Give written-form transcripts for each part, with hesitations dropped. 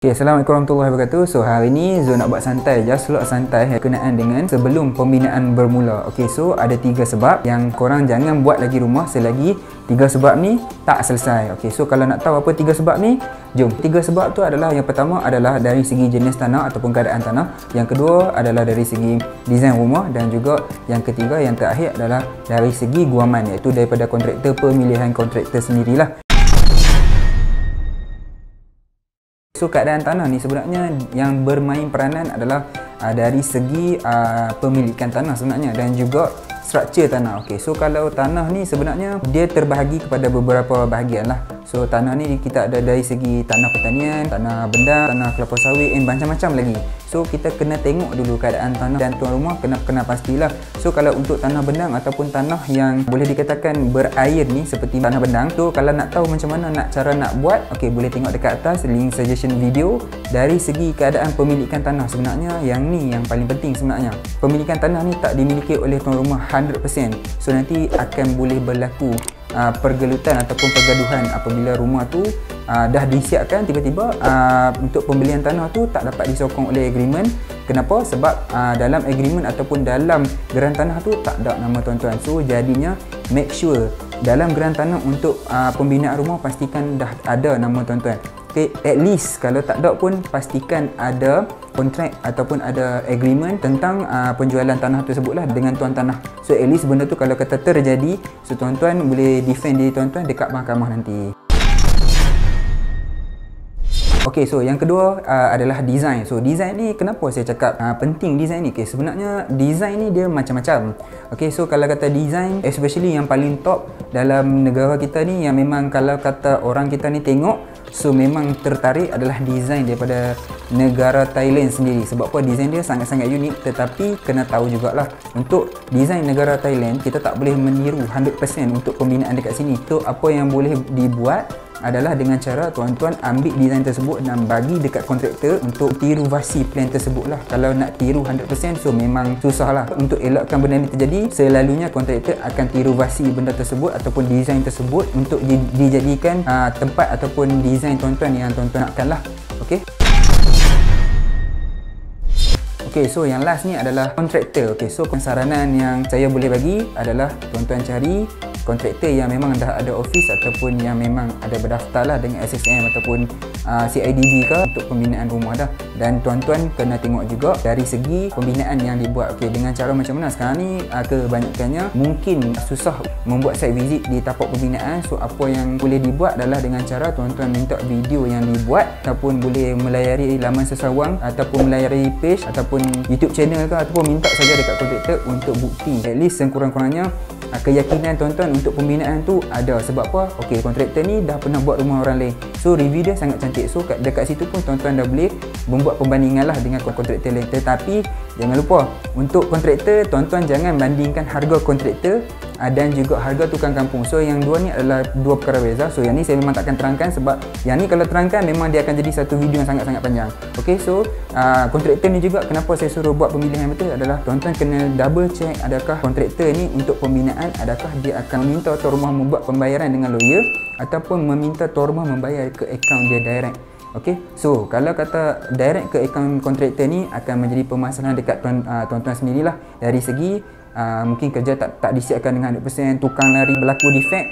Okay, Assalamualaikum warahmatullahi wabarakatuh. So hari ni Zo nak buat santai je, slot santai berkenaan dengan sebelum pembinaan bermula. Okay, so ada 3 sebab yang korang jangan buat lagi rumah selagi 3 sebab ni tak selesai. Okay, so kalau nak tahu apa 3 sebab ni, jom. 3 sebab tu adalah, yang pertama adalah dari segi jenis tanah ataupun keadaan tanah, yang kedua adalah dari segi desain rumah, dan juga yang ketiga, yang terakhir adalah dari segi guaman, iaitu daripada kontraktor, pemilihan kontraktor sendirilah. So keadaan tanah ni sebenarnya yang bermain peranan adalah dari segi pemilikan tanah sebenarnya, dan juga struktur tanah. Okey, so kalau tanah ni sebenarnya dia terbahagi kepada beberapa bahagian lah. So tanah ni kita ada dari segi tanah pertanian, tanah benda, tanah kelapa sawit, macam-macam lagi. So kita kena tengok dulu keadaan tanah, dan tuan rumah kena pastilah. So kalau untuk tanah bendang ataupun tanah yang boleh dikatakan berair ni, seperti tanah bendang tu, kalau nak tahu macam mana cara nak buat, okey, boleh tengok dekat atas link suggestion video. Dari segi keadaan pemilikan tanah sebenarnya, yang ni yang paling penting sebenarnya. Pemilikan tanah ni tak dimiliki oleh tuan rumah 100%. So nanti akan boleh berlaku pergelutan ataupun pergaduhan apabila rumah tu dah disiapkan, tiba-tiba untuk pembelian tanah tu tak dapat disokong oleh agreement. Kenapa? Sebab dalam agreement ataupun dalam geran tanah tu tak ada nama tuan-tuan. So jadinya make sure dalam geran tanah untuk pembinaan rumah pastikan dah ada nama tuan-tuan. Okay, at least kalau tak ada pun pastikan ada kontrak ataupun ada agreement tentang penjualan tanah tersebutlah dengan tuan tanah. So at least benda tu kalau kata terjadi, so tuan-tuan boleh defend diri tuan-tuan dekat mahkamah nanti. Okay, so yang kedua adalah design. So design ni kenapa saya cakap penting design ni? Okay, sebenarnya design ni dia macam-macam. Okay, so kalau kata design, especially yang paling top dalam negara kita ni, yang memang kalau kata orang kita ni tengok, so memang tertarik adalah design daripada negara Thailand sendiri. Sebab apa? Design dia sangat-sangat unik. Tetapi kena tahu jugalah, untuk design negara Thailand kita tak boleh meniru 100% untuk pembinaan dekat sini. So apa yang boleh dibuat adalah dengan cara tuan-tuan ambil design tersebut dan bagi dekat kontraktor untuk tiru versi plan tersebut lah. Kalau nak tiru 100% so memang susah lah. Untuk elakkan benda ni terjadi, selalunya kontraktor akan tiru versi benda tersebut ataupun design tersebut untuk dijadikan tempat ataupun design tuan-tuan yang tuan-tuan nakkan lah. Okay. Okay, so yang last ni adalah kontraktor. Okay, so saranan yang saya boleh bagi adalah tuan-tuan cari kontraktor yang memang dah ada office ataupun yang memang ada berdaftar lah dengan SSM ataupun CIDB ke untuk pembinaan rumah dah. Dan tuan-tuan kena tengok juga dari segi pembinaan yang dibuat. Okay, dengan cara macam mana sekarang ni kebanyakannya mungkin susah membuat site visit di tapak pembinaan. So apa yang boleh dibuat adalah dengan cara tuan-tuan minta video yang dibuat, ataupun boleh melayari laman sesawang ataupun melayari page ataupun YouTube channel ke, ataupun minta saja dekat kontraktor untuk bukti. At least sekurang-kurangnya keyakinan tuan-tuan untuk pembinaan tu ada. Sebab apa? Okey, kontraktor ni dah pernah buat rumah orang lain. So review dia sangat cantik. So dekat situ pun tuan-tuan dah boleh membuat pembandingan lah dengan kontraktor lain. Tetapi jangan lupa, untuk kontraktor tuan-tuan jangan bandingkan harga kontraktor dan juga harga tukang kampung. So yang dua ni adalah dua perkara beza. So yang ni saya memang takkan terangkan, sebab yang ni kalau terangkan memang dia akan jadi satu video yang sangat-sangat panjang. Okey, so kontraktor ni juga kenapa saya suruh buat pemilihan yang betul adalah tuan-tuan kena double check adakah kontraktor ni untuk pembinaan, adakah dia akan meminta tuan rumah membuat pembayaran dengan lawyer ataupun meminta tuan rumah membayar ke akaun dia direct. Okey, so kalau kata direct ke akaun kontraktor ni akan menjadi permasalahan dekat tuan-tuan sendirilah. Dari segi mungkin kerja tak disiapkan dengan 100%, tukang lari, berlaku defect,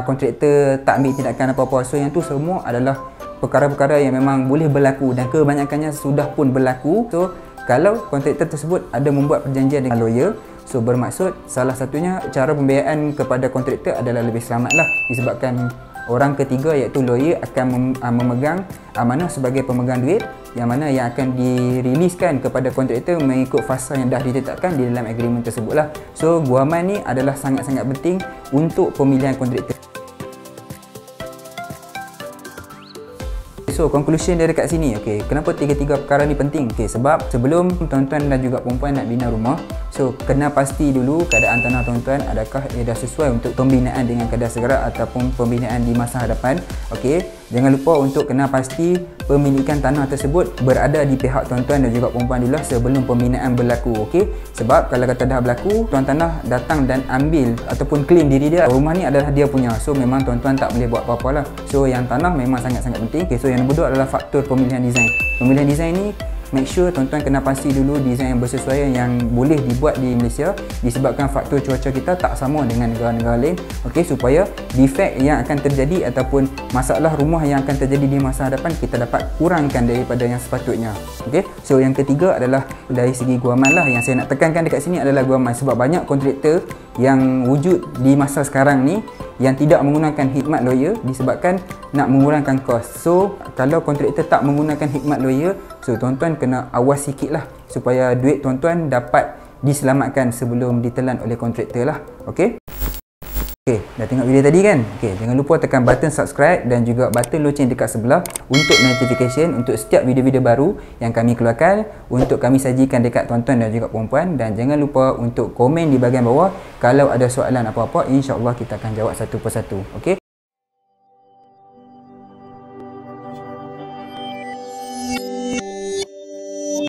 kontraktor tak ambil tindakan apa-apa. So yang tu semua adalah perkara-perkara yang memang boleh berlaku dan kebanyakannya sudah pun berlaku. So kalau kontraktor tersebut ada membuat perjanjian dengan lawyer, so bermaksud salah satunya cara pembiayaan kepada kontraktor adalah lebih selamat lah, disebabkan orang ketiga iaitu lawyer akan memegang amanah sebagai pemegang duit, yang mana yang akan diriliskan kepada kontraktor mengikut fasa yang dah ditetapkan di dalam agreement tersebut lah. So guaman ni adalah sangat-sangat penting untuk pemilihan kontraktor. So conclusion dia dekat sini. Okay, kenapa tiga-tiga perkara ni penting? Okay, sebab sebelum tuan-tuan dan juga perempuan nak bina rumah, So kena pasti dulu keadaan tanah tuan-tuan adakah ia dah sesuai untuk pembinaan dengan kadar segerak ataupun pembinaan di masa hadapan. Okey, jangan lupa untuk kena pasti pemilikan tanah tersebut berada di pihak tuan-tuan dan juga perempuan dulu sebelum pembinaan berlaku. Okey, sebab kalau kata dah berlaku, tuan tanah datang dan ambil ataupun claim diri dia, rumah ni adalah dia punya. So memang tuan-tuan tak boleh buat apa-apa lah. So yang tanah memang sangat-sangat penting. Okay, so yang nombor 2 adalah faktor pemilihan design. Pemilihan design ni make sure tuan-tuan kena pasti dulu design yang bersesuaian yang boleh dibuat di Malaysia, disebabkan faktor cuaca kita tak sama dengan negara-negara lain. Okey, supaya defect yang akan terjadi ataupun masalah rumah yang akan terjadi di masa hadapan kita dapat kurangkan daripada yang sepatutnya. Okey, so yang ketiga adalah dari segi guaman lah. Yang saya nak tekankan dekat sini adalah guaman, sebab banyak kontraktor yang wujud di masa sekarang ni yang tidak menggunakan khidmat lawyer disebabkan nak mengurangkan kos. So kalau kontraktor tak menggunakan khidmat lawyer, so tuan-tuan kena awas sikit lah supaya duit tuan-tuan dapat diselamatkan sebelum ditelan oleh kontraktor lah. Okey, dah tengok video tadi kan? Okey, jangan lupa tekan button subscribe dan juga button loceng dekat sebelah untuk notification untuk setiap video-video baru yang kami keluarkan untuk kami sajikan dekat tuan-tuan dan juga perempuan. Dan jangan lupa untuk komen di bahagian bawah kalau ada soalan apa-apa, insya-Allah kita akan jawab satu persatu. Okey.